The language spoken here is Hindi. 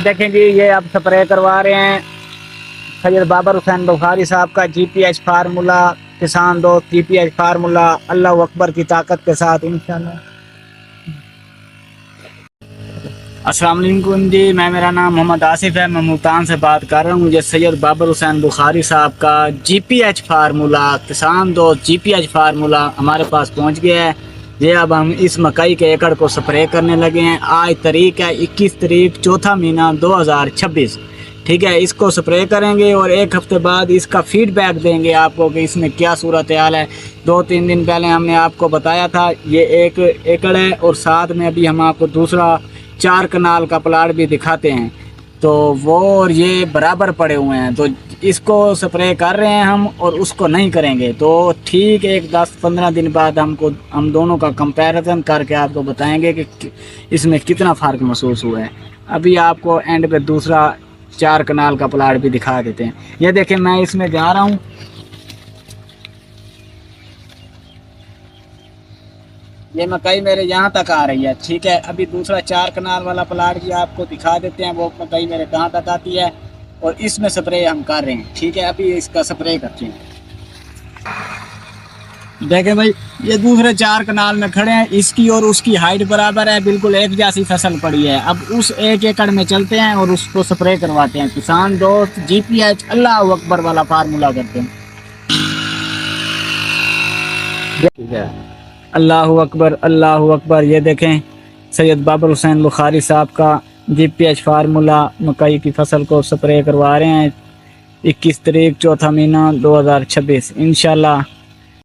देखेंगे ये अब स्प्रे करवा रहे हैं सैयद बाबर हुसैन बुखारी साहब का जीपीएच फार्मूला। किसान दोस्त जीपीएच फार्मूला अल्लाह अकबर की ताकत के साथ इंशाल्लाह। अस्सलाम वालेकुम जी, मेरा नाम मोहम्मद आसिफ है, मैं मुल्तान से बात कर रहा हूँ। मुझे सैयद बाबर हुसैन बुखारी साहब का जीपीएच फार्मूला, किसान दोस्त जीपीएच फार्मूला हमारे पास पहुँच गया है। ये अब हम इस मकई के एकड़ को स्प्रे करने लगे हैं। आज तारीख है 21 तारीख चौथा महीना 2026। ठीक है, इसको स्प्रे करेंगे और एक हफ्ते बाद इसका फीडबैक देंगे आपको कि इसमें क्या सूरत हाल है। 2-3 दिन पहले हमने आपको बताया था ये 1 एकड़ है और साथ में अभी हम आपको दूसरा 4 कनाल का प्लाट भी दिखाते हैं। तो वो और ये बराबर पड़े हुए हैं, तो इसको स्प्रे कर रहे हैं हम और उसको नहीं करेंगे। तो ठीक एक 10-15 दिन बाद हम दोनों का कंपैरिजन करके आपको बताएंगे कि इसमें कितना फ़र्क महसूस हुआ है। अभी आपको एंड पे दूसरा 4 कनाल का प्लाट भी दिखा देते हैं। ये देखें, मैं इसमें जा रहा हूँ, ये मकई मेरे यहाँ तक आ रही है। ठीक है, अभी दूसरा 4 कनाल वाला प्लाट भी आपको दिखा देते हैं, वो मकई मेरे कहाँ तक आती है और इसमें स्प्रे हम कर रहे हैं। ठीक है, अभी इसका स्प्रे करते हैं। देखें भाई, ये दूसरे 4 कनाल में खड़े हैं, इसकी और उसकी हाइट बराबर है, बिल्कुल एक जैसी फसल पड़ी है। अब उस 1 एकड़ में चलते हैं और उसको स्प्रे करवाते हैं। किसान दोस्त जीपीएच अल्लाह अकबर वाला फार्मूला करते हैं। ठीक है, अल्लाह अकबर अल्लाह अकबर। ये देखें, सैयद बाबर हुसैन बुखारी साहब का जीपीएच फार्मूला मकई की फसल को स्प्रे करवा रहे हैं 21 तारीख चौथा महीना 2026 इंशाल्लाह।